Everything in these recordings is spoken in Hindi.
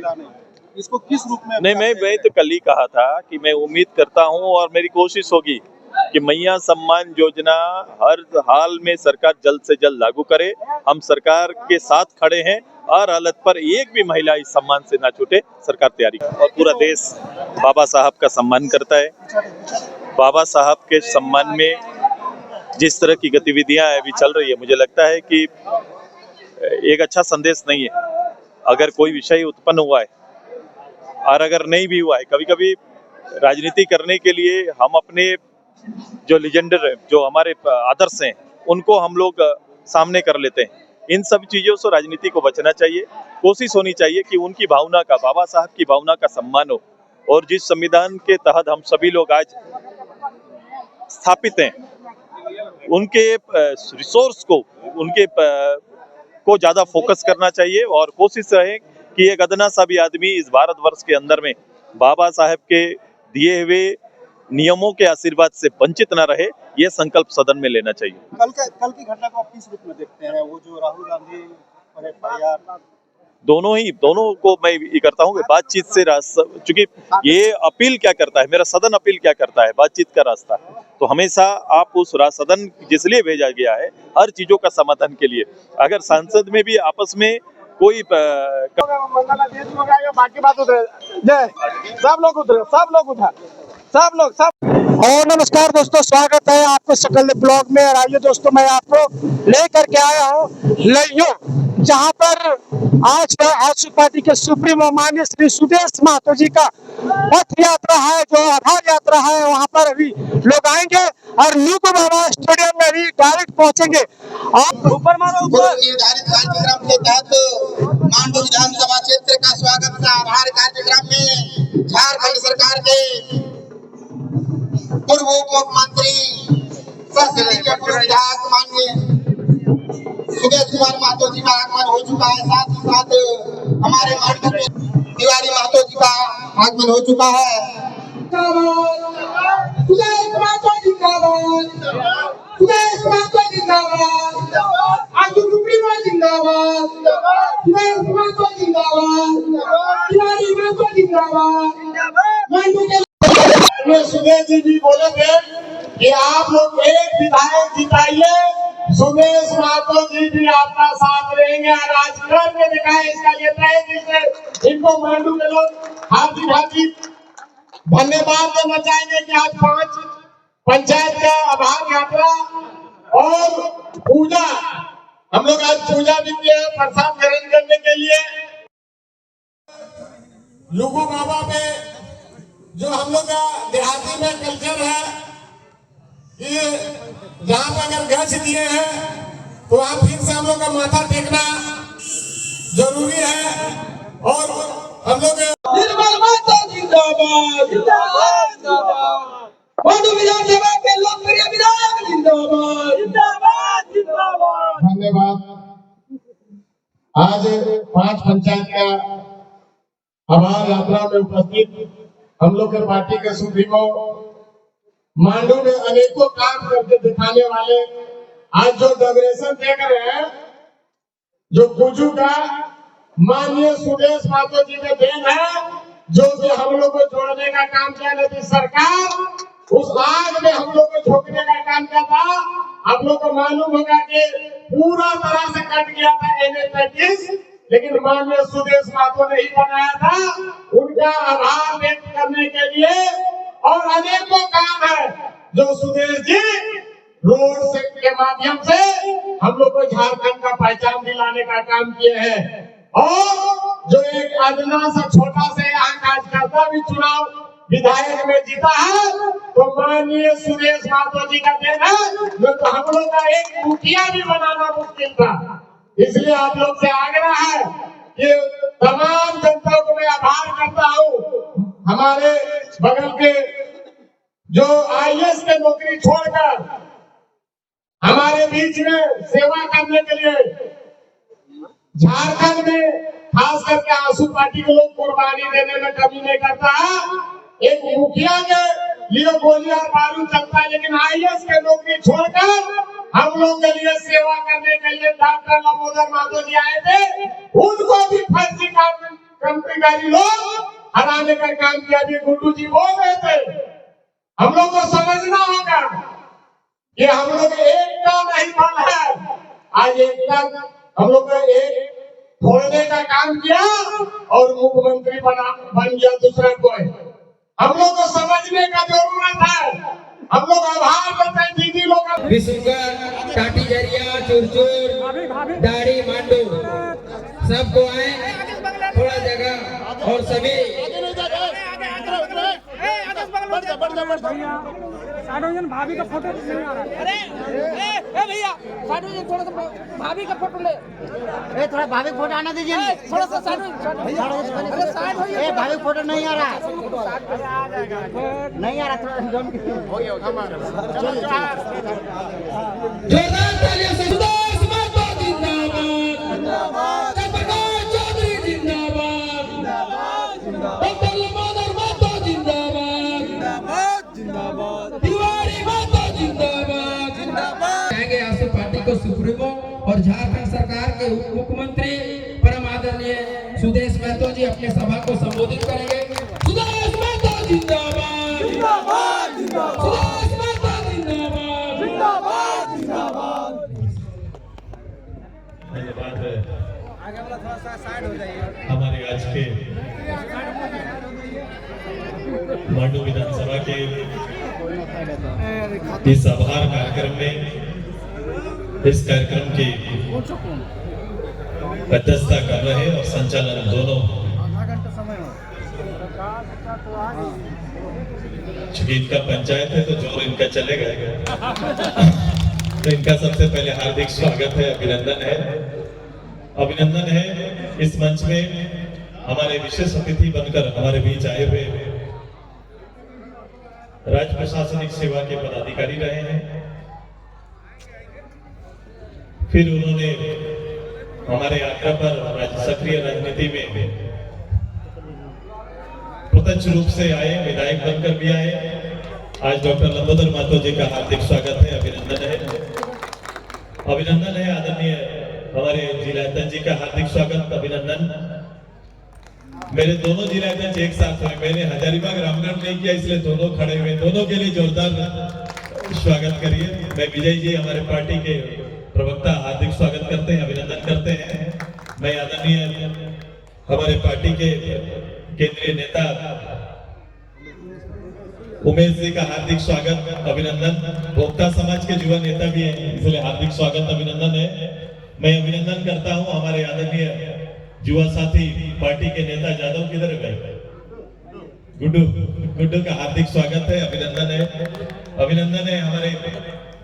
महिला ने, इसको किस रूप में? नहीं, मैं तो कल ही कहा था कि मैं उम्मीद करता हूं और मेरी कोशिश होगी कि मैया सम्मान योजना हर हाल में सरकार जल्द से जल्द लागू करे। हम सरकार के साथ खड़े हैं, हर हालत पर एक भी महिला इस सम्मान से ना छूटे, सरकार तैयारी करे। और पूरा देश बाबा साहब का सम्मान करता है। बाबा साहब के सम्मान में जिस तरह की गतिविधियां अभी चल रही है, मुझे लगता है कि एक अच्छा संदेश नहीं है। अगर कोई विषय उत्पन्न हुआ है और अगर नहीं भी हुआ है, कभी कभी राजनीति करने के लिए हम अपने जो लीजेंडर है, जो हमारे आदर्श हैं, उनको हम लोग सामने कर लेते हैं। इन सब चीजों से राजनीति को बचना चाहिए। कोशिश होनी चाहिए कि उनकी भावना का, बाबा साहब की भावना का सम्मान हो। और जिस संविधान के तहत हम सभी लोग आज स्थापित हैं, उनके रिसोर्स को, उनके को ज्यादा फोकस करना चाहिए और कोशिश रहे कि एक अदना सा भी आदमी इस भारतवर्ष के अंदर में बाबा साहब के दिए हुए नियमों के आशीर्वाद से वंचित न रहे, ये संकल्प सदन में लेना चाहिए। कल की घटना को आप किस रूप में देखते हैं? वो जो राहुल गांधी और FIR, दोनों को मैं ये करता हूँ कि बातचीत से चूंकि ये अपील क्या करता है, मेरा सदन अपील क्या करता है, बातचीत का रास्ता। तो हमेशा आप उस सदन जिसलिए भेजा गया है, हर चीजों का समाधान के लिए। अगर सांसद में भी आपस में कोई बाकी बात उतरे, सब लोग उठा, सब लोग। और नमस्कार दोस्तों, स्वागत है आपको सकल ब्लॉग में। और आइए दोस्तों, मैं आपको लेकर के आया हूँ लइयो, जहाँ पर आज आजसू पार्टी के सुप्रीमो माननीय श्री सुदेश महतो जी का पथ यात्रा है, जो आधार यात्रा है। वहाँ पर अभी लोग आएंगे और न्यूको बाबा स्टेडियम में भी डायरेक्ट पहुँचेंगे। आप ऊपर मारो, ऊपर निर्धारित कार्यक्रम के तहत मांडू विधानसभा क्षेत्र का स्वागत का आभार कार्यक्रम में झारखंड सरकार के पूर्व उप मुख्यमंत्री संसदीय के पूर्व विधायक माननीय सुदेश कुमार महतो जी का आगमन हो चुका है। साथ ही साथ हमारे मांडू में तिवारी महतो जी का आगमन हो चुका है। सुदेश महतो जिंदाबाद, सुदेश महतो जिंदाबाद, आजू सुप्रीमो जिंदाबाद, सुदेश महतो जिंदाबाद, तिवारी महतो जिंदाबाद। मांडू के सुदेश जी बोले थे कि आप लोग एक विधायक जिताइए, सुदेश महतो जी भी आपका साथ रहेंगे। और आज करके दिखाए, इसका ये तय जिससे इनको मांडू के लोग हार्दिक धन्यवाद देना चाहेंगे कि आज 5 पंचायत का आभार यात्रा और पूजा, हम लोग आज पूजा भी किए, प्रसाद ग्रहण करने के लिए। लुगु बाबा में जो हम लोग का देहाती में कल्चर है कि जहाँ पर अगर गछ दिए हैं तो आप फिर से हम लोग का माथा टेकना जरूरी है। और हम लोग मांडू विधानसभा के लोकप्रिय विधायक जिंदाबाद, जिंदाबाद, जिंदाबाद। धन्यवाद। आज 5 पंचायत का आभार यात्रा में उपस्थित हम लोग के पार्टी के सुप्रीमो, मांडू में अनेकों काम करके दिखाने वाले, आज जो डेकोरेशन देख रहे हैं, जो गुजू का माननीय सुदेश महतो जी के देन है, जो हम लोग को जोड़ने का काम किया। नहीं सरकार उस आग में हम लोग को झोंकने का काम किया था। आप लोग को मालूम होगा कि पूरा तरह से कट गया था NH-35, लेकिन माननीय सुदेश महतो ने ही बनाया था। उनका आभार व्यक्त करने के लिए और अनेकों काम है जो सुदेश जी रोड से के माध्यम से हम लोग को झारखंड का पहचान दिलाने का काम किए हैं। और जो एक अदना सा छोटा से यहाँ कार्यकर्ता भी चुनाव विधायक में जीता है, तो माननीय सुदेश महतो जी का देन है। तो हम लोग का एक मुखिया भी बनाना मुश्किल था। इसलिए आप लोग से आग्रह है कि तमाम जनता को मैं आभार करता हूँ। हमारे बगल के जो IAS के नौकरी छोड़कर हमारे बीच में सेवा करने के लिए झारखंड में खास करके आजसू पार्टी के लोग कुर्बानी देने में कमी नहीं करता है। एक मुखिया के लिए गोली और बारूद चलता है, लेकिन IAS के नौकरी छोड़कर हम लोग के लिए सेवा करने के लिए डॉक्टर लंबोदर महतो जी आए थे। उनको भी फर्जी काम क्रांतिकारी लोग हराने का काम किया। अभी गुड्डू जी बोल रहे थे, हम लोग को समझना होगा कि हम लोग एकता नहीं बन है। आज एकता हम लोग एक फोड़ने का काम किया और मुख्यमंत्री बन गया दूसरा कोई। हम लोग को समझने का जरूरत है। हम लोग आभार करते हैं दीदी लोग। विशुगर, टाटी जरिया, चुरचुर, दाढ़ी, मांडू सबको आए थोड़ा जगह और सभी भाभी का फोटो नहीं आ रहा है। अरे भैया थोड़ा सा भाभी का फोटो ले। थोड़ा भाभी फोटो आना दीजिए। थोड़ा सा साइड होइए। भाभी फोटो नहीं आ रहा, नहीं आ रहा। थोड़ा जोरदार तालियों से सुदेश महतो जिंदाबाद, प्रकाश चौधरी जिंदाबाद, डॉक्टर लंबोदर महतो जिंदाबाद, तिवारी महतो जिंदाबाद। कहेंगे आसू पार्टी को सुप्रीमो और झारखंड सरकार के उप मुख्यमंत्री परम आदरणीय सुदेश महतो जी अपने सभा को संबोधित करेंगे। सुदेश महतो जिंदाबाद, सुदेश महतो जिंदाबाद। धन्यवाद। हमारे आज के मांडू विधानसभा के इस आभार कार्यक्रम में इस कार्यक्रम की अध्यक्षता कर रहे और संचालन दोनों, चूंकि इनका पंचायत है तो जोर इनका चलेगा, तो इनका सबसे पहले हार्दिक स्वागत है, अभिनंदन है। इस मंच में हमारे विशेष अतिथि बनकर हमारे बीच आए हुए राज्य प्रशासनिक सेवा के पदाधिकारी रहे हैं। फिर उन्होंने हमारे आग्रह पर सक्रिय राजनीति में प्रत्यक्ष रूप से आए, विधायक बनकर भी आए। आज डॉक्टर लंबोदर महतो जी का हार्दिक स्वागत है, अभिनंदन है। आदरणीय हमारे जिलाध्यक्ष जी का हार्दिक स्वागत, अभिनंदन। मेरे दोनों जिलाध्यक्ष एक साथ हुए, मैंने हजारीबाग रामगढ़ नहीं किया, इसलिए दोनों खड़े हुए, दोनों के लिए जोरदार स्वागत करिए। मैं विजय जी हमारे पार्टी के प्रवक्ता हार्दिक स्वागत करते हैं, अभिनंदन करते हैं। मैं आदरणीय हमारे पार्टी के केंद्रीय नेता उमेश जी का हार्दिक स्वागत, अभिनंदन। भोक्ता समाज के युवा नेता भी हैं, इसलिए हार्दिक स्वागत, अभिनंदन है। मैं अभिनंदन करता हूं हमारे आदरणीय युवा साथी पार्टी के नेता जादव, किधर है भाई? गुड्डू का हार्दिक स्वागत है, अभिनंदन है। हमारे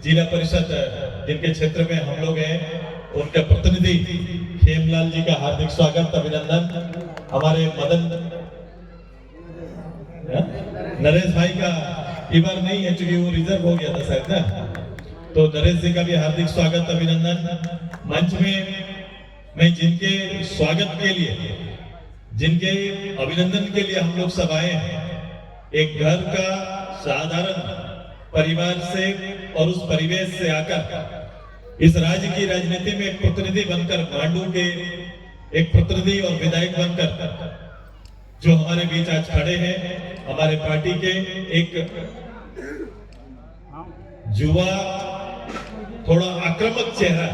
जिला परिषद जिनके क्षेत्र में हम लोग हैं, उनके प्रतिनिधि खेमलाल जी का हार्दिक स्वागत, अभिनंदन। हमारे नरेश भाई का इस बार नहीं है, चूंकि वो रिजर्व हो गया था शायद ना, तो नरेश जी का भी हार्दिक स्वागत, अभिनंदन। मंच में मैं जिनके स्वागत के लिए, जिनके अभिनंदन के लिए हम लोग सब आए हैं, एक घर का साधारण परिवार से और उस परिवेश से आकर इस राज्य की राजनीति में एक प्रतिनिधि बनकर, मांडू के एक प्रतिनिधि और विधायक बनकर जो हमारे बीच आज खड़े हैं, हमारे पार्टी के एक युवा थोड़ा आक्रामक चेहरा,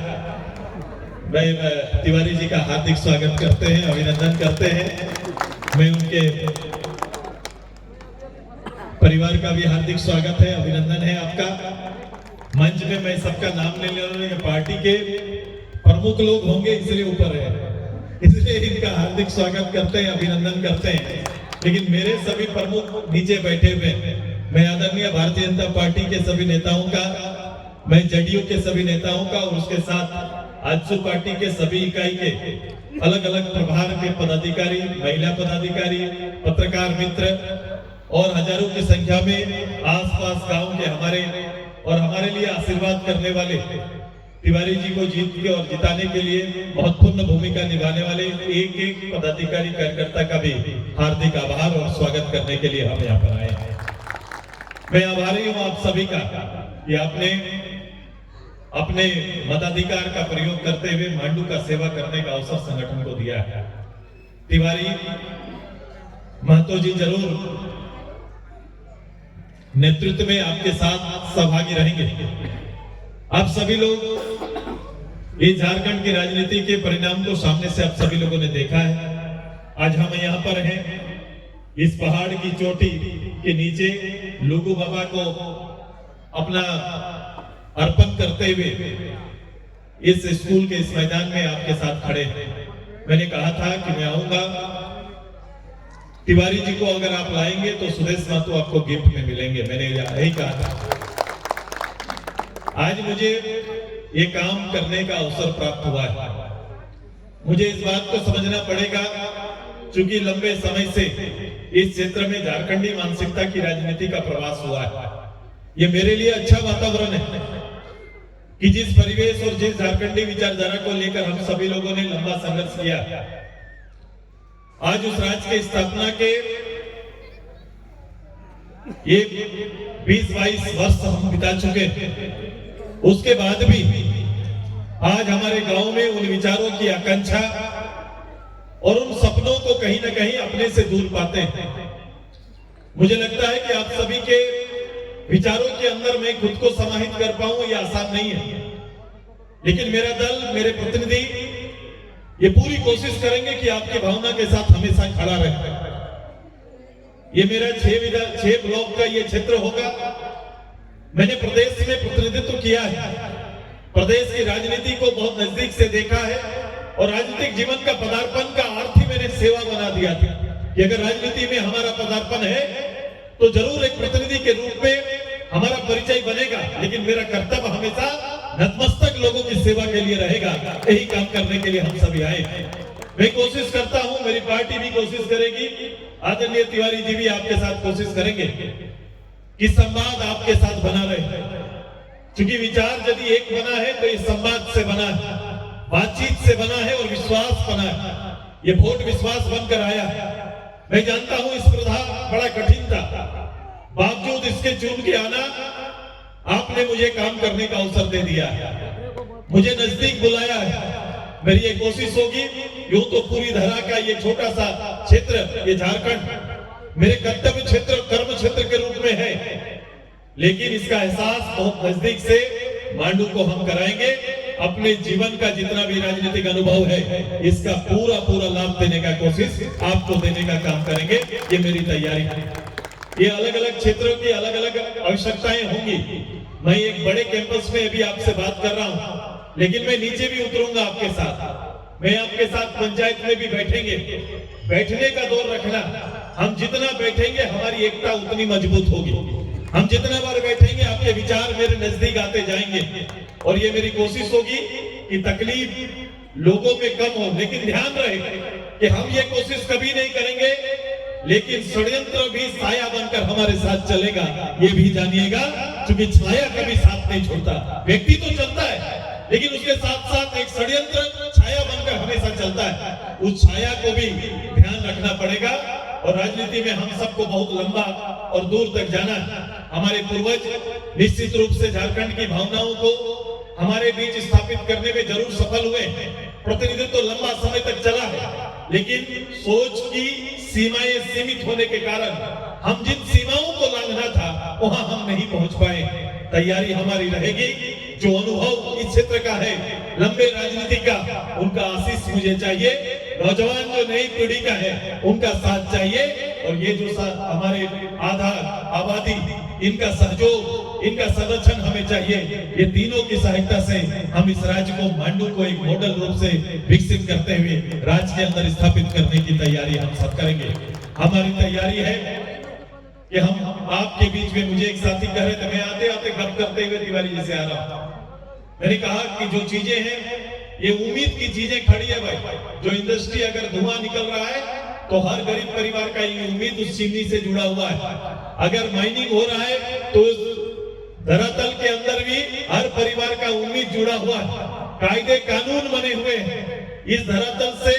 मैं तिवारी जी का हार्दिक स्वागत करते हैं, अभिनंदन करते हैं। मैं उनके परिवार का भी हार्दिक स्वागत है, अभिनंदन है आपका। मंच में मैं सबका नाम ले रहा हूं, पार्टी के प्रमुख लोग होंगे इसलिए ऊपर है, इसलिए इनका हार्दिक स्वागत करते हैं, अभिनंदन करते हैं। लेकिन मेरे सभी प्रमुख नीचे बैठे हुए, मैं आदरणीय भारतीय जनता पार्टी के सभी नेताओं का, मैं जेडीयू के सभी नेताओं का और उसके साथ आजसू पार्टी के सभी इकाई के अलग अलग प्रभार के पदाधिकारी, महिला पदाधिकारी, पत्रकार मित्र और हजारों की संख्या में आसपास गांव के हमारे लिए आशीर्वाद करने वाले, तिवारी जी को जीत के और जिताने के लिए महत्वपूर्ण भूमिका निभाने वाले एक एक पदाधिकारी कार्यकर्ता का भी हार्दिक आभार और स्वागत करने के लिए हम यहाँ पर आए हैं। मैं आभारी हूँ आप सभी का कि आपने अपने मताधिकार का प्रयोग करते हुए मांडू का सेवा करने का अवसर संगठन को दिया है। तिवारी महतो जी जरूर नेतृत्व में आपके साथ सहभागी रहेंगे। आप सभी लोग इस झारखंड की राजनीति के परिणाम को सामने से आप सभी लोगों ने देखा है। आज हम यहाँ पर हैं इस पहाड़ की चोटी के नीचे लुगु बाबा को अपना अर्पण करते हुए इस स्कूल के इस मैदान में आपके साथ खड़े हैं। मैंने कहा था कि मैं आऊंगा, तिवारी जी को अगर आप लाएंगे तो सुदेश महतो आपको गिफ्ट में मिलेंगे, मैंने यही कहा था। आज मुझे ये काम करने का अवसर प्राप्त हुआ है। मुझे इस बात को समझना पड़ेगा, चूंकि लंबे समय से इस क्षेत्र में झारखंडी मानसिकता की राजनीति का प्रवास हुआ है। ये मेरे लिए अच्छा वातावरण है कि जिस परिवेश और जिस झारखंडी विचारधारा को लेकर हम सभी लोगों ने लंबा संघर्ष किया, आज उस राज्य की स्थापना के ये 20-22 वर्ष हम बिता चुके हैं। उसके बाद भी आज हमारे गांव में उन विचारों की आकांक्षा और उन सपनों को कहीं ना कहीं अपने से दूर पाते हैं। मुझे लगता है कि आप सभी के विचारों के अंदर मैं खुद को समाहित कर पाऊं ये आसान नहीं है, लेकिन मेरा दल, मेरे प्रतिनिधि ये पूरी कोशिश करेंगे कि आपकी भावना के साथ हमेशा खड़ा रहे। ये मेरा 6 ब्लॉक का ये क्षेत्र होगा। मैंने प्रदेश में प्रतिनिधित्व किया है, प्रदेश की राजनीति को बहुत नजदीक से देखा है और राजनीतिक जीवन का पदार्पण का अर्थ ही मैंने सेवा बना दिया था कि अगर राजनीति में हमारा पदार्पण है तो जरूर एक प्रतिनिधि के रूप में हमारा परिचय बनेगा, लेकिन मेरा कर्तव्य हमेशा नतमस्तक लोगों की सेवा के लिए रहेगा। यही काम करने के लिए हम सभी आए हैं। मैं कोशिश करता हूं, मेरी पार्टी भी कोशिश करेगी, आदरणीय तिवारी जी भी आपके साथ कोशिश करेंगे कि संवाद आपके साथ बना रहे। क्योंकि विचार यदि एक बना है तो ये संवाद से बना है, बातचीत से बना है और विश्वास बना है। ये वोट विश्वास बनकर आया है। मैं जानता हूं इस प्रथा बड़ा कठिन था, बावजूद इसके चुन के आना आपने मुझे काम करने का अवसर दे दिया है, मुझे नजदीक बुलाया है। मेरी ये कोशिश होगी, यूं तो पूरी धरा का ये छोटा सा क्षेत्र, ये झारखंड मेरे कर्तव्य क्षेत्र, कर्म क्षेत्र के रूप में है, लेकिन इसका एहसास बहुत नजदीक से मांडू को हम कराएंगे। अपने जीवन का जितना भी राजनीतिक अनुभव है इसका पूरा लाभ देने का कोशिश आपको देने का काम करेंगे। ये मेरी तैयारी है। ये अलग अलग क्षेत्रों की अलग अलग आवश्यकताएं होंगी। मैं एक बड़े कैंपस में अभी आपसे बात कर रहा हूं, लेकिन मैं नीचे भी उतरूंगा आपके साथ। मैं आपके साथ पंचायत में भी बैठेंगे। बैठने का दौर रखना, हम जितना बैठेंगे हमारी एकता उतनी मजबूत होगी। हम जितना बार बैठेंगे आपके विचार मेरे नजदीक आते जाएंगे और ये मेरी कोशिश होगी कि तकलीफ लोगों पे कम हो। लेकिन ध्यान रहे कि हम ये कोशिश कभी नहीं करेंगे, लेकिन षड्यंत्र भी साया बनकर हमारे साथ चलेगा, ये भी जानिएगा। क्योंकि छाया कभी साथ नहीं छोड़ता। व्यक्ति तो चलता है, लेकिन उसके साथ साथ एक षड्यंत्र छाया बनकर हमेशा चलता है। उस छाया को भी ध्यान रखना पड़ेगा। और राजनीति में हम सबको बहुत लंबा और दूर तक जाना है। हमारे पूर्वज निश्चित रूप से झारखंड की भावनाओं को हमारे बीच स्थापित करने में जरूर सफल हुए। प्रतिनिधित्व तो लंबा समय तक चला है, लेकिन सोच की सीमाएं सीमित होने के कारण हम जिन सीमाओं को लांघना था वहां हम नहीं पहुंच पाए। तैयारी हमारी रहेगी। जो अनुभव इस क्षेत्र का है, लंबे राजनीति का, उनका आशीष मुझे चाहिए। नौजवान जो नई पीढ़ी का है उनका साथ चाहिए। और ये जो हमारे आधार आबादी, इनका सहयोग, इनका संरक्षण हमें चाहिए। ये तीनों की सहायता से हम इस राज्य को, मांडू को एक मॉडल रूप से विकसित करते हुए राज्य के अंदर स्थापित करने की तैयारी हम सब करेंगे। हमारी तैयारी है कि हम आपके बीच में, मुझे एक साथी कह रहे थे, मैं आते आते गप करते हुए तिवारी जी से आ रहा हूं। मैंने कहा कि जो चीजें हैं ये उम्मीद की चीजें खड़ी है भाई। जो इंडस्ट्री अगर धुआं निकल रहा है तो हर गरीब परिवार का ये उम्मीद उस चिमनी से जुड़ा हुआ है। अगर माइनिंग हो रहा है तो धरातल के अंदर भी हर परिवार का उम्मीद जुड़ा हुआ है। कायदे कानून बने हुए हैं। इस धरातल से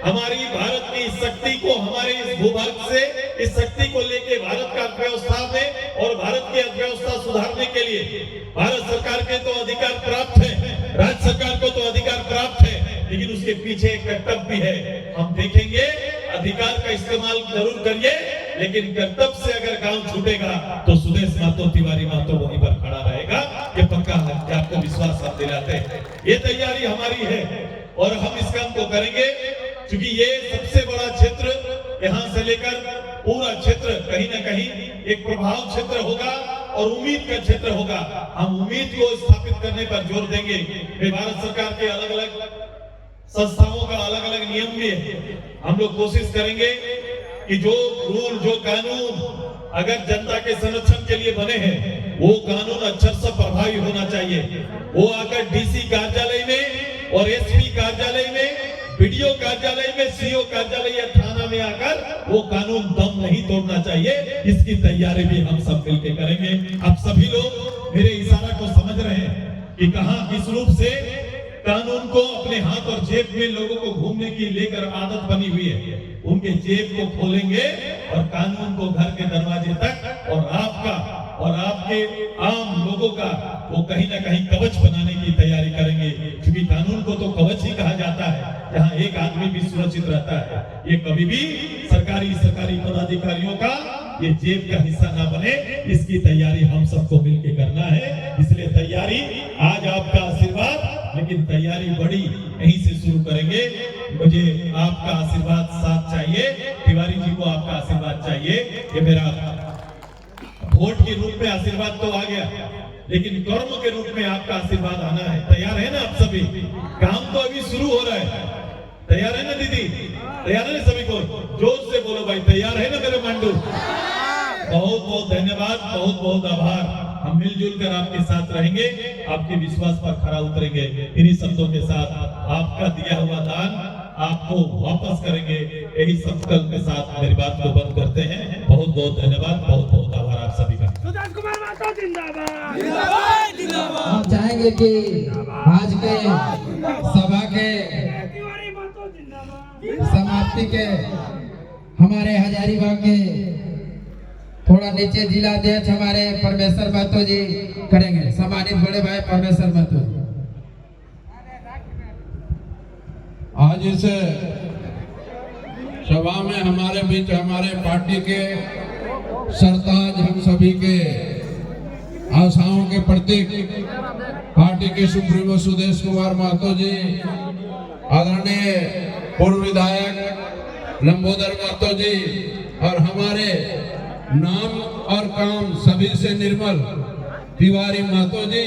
हमारी भारत की शक्ति को, हमारे इस भूभाग से इस शक्ति को लेके भारत का अर्थव्यवस्था में और भारत की अर्थव्यवस्था सुधारने के लिए भारत सरकार के तो अधिकार प्राप्त है, राज्य सरकार को तो अधिकार प्राप्त है, लेकिन उसके पीछे एक कर्तव्य भी है। हम देखेंगे, अधिकार का इस्तेमाल जरूर करिए, लेकिन कर्तव्य से अगर काम छूटेगा तो सुदेश महतो, तिवारी महतो वहीं पर खड़ा रहेगा। ये पक्का है, कि आपको विश्वास हम दिलाते हैं। ये तैयारी हमारी है और हम इस काम को करेंगे, क्योंकि ये सबसे बड़ा क्षेत्र, यहाँ से लेकर पूरा क्षेत्र कहीं ना कहीं एक प्रभाव क्षेत्र होगा और उम्मीद का क्षेत्र होगा। हम उम्मीद को स्थापित करने पर जोर देंगे। भारत सरकार के अलग अलग संस्थाओं का अलग अलग नियम भी है। हम लोग कोशिश करेंगे कि जो रूल, जो कानून अगर जनता के संरक्षण के लिए बने हैं, वो कानून अक्षर से प्रभावी होना चाहिए। वो आकर डीसी कार्यालय में और एसपी कार्यालय में, बीडीओ कार्यालय में, सीओ कार्यालय या थाना में आकर वो कानून दम नहीं तोड़ना चाहिए। इसकी तैयारी भी हम सब मिलकर करेंगे। आप सभी लोग मेरे इशारा को समझ रहे हैं कि कहां किस रूप से कानून को अपने हाथ और जेब में लोगों को घूमने की लेकर आदत बनी हुई है। उनके जेब को खोलेंगे और कानून को घर के दरवाजे तक और आपका और आपके आम लोगों का वो कहीं ना कहीं कवच बनाने की तैयारी करेंगे। क्योंकि कानून को तो कवच ही कहा जाता है, जहां एक आदमी भी सुरक्षित रहता है। ये कभी भी सरकारी पदाधिकारियों का ये जेब का हिस्सा ना बने, इसकी तैयारी हम सबको मिलकर करना है। इसलिए तैयारी आज आपका आशीर्वाद, लेकिन तैयारी बड़ी यहीं से शुरू करेंगे। मुझे आपका आशीर्वाद साथ चाहिए, तिवारी जी को आपका आशीर्वाद चाहिए। ये मेरा वोट के रूप में आशीर्वाद तो आ गया, लेकिन कर्म के रूप में आपका आशीर्वाद आना है। तैयार है ना आप सभी? काम तो अभी शुरू हो रहा है। तैयार है ना दीदी? तैयार है ना सभी को? जोर से बोलो भाई, तैयार है ना मेरे मांडू? बहुत बहुत धन्यवाद, बहुत बहुत आभार। हम मिलजुल कर आपके साथ रहेंगे, आपके विश्वास पर खरा उतरेंगे। इन्हीं शब्दों के साथ आपका दिया हुआ दान आपको वापस करेंगे, यही संकल्प के साथ मेरी बात को बंद करते हैं। बहुत बहुत धन्यवाद, बहुत बहुत आभार आप सभी का। सुदेश कुमार महतो जिंदाबाद। जिंदाबाद जिंदाबाद। हम चाहेंगे कि आज के सभा के तिवारी महतो जिंदाबाद समाप्ति के हमारे हजारीबाग के थोड़ा नीचे जिलाध्यक्ष हमारे परमेश्वर महतो जी करेंगे। सम्मानित बड़े भाई परमेश्वर महतो जी। आज इस सभा में हमारे बीच हमारे पार्टी के सरताज, हम सभी के आशाओं के प्रतीक पार्टी के सुप्रीमो सुदेश कुमार महतो जी, आदरणीय पूर्व विधायक लंबोदर महतो जी और हमारे नाम और काम सभी से निर्मल तिवारी महतो जी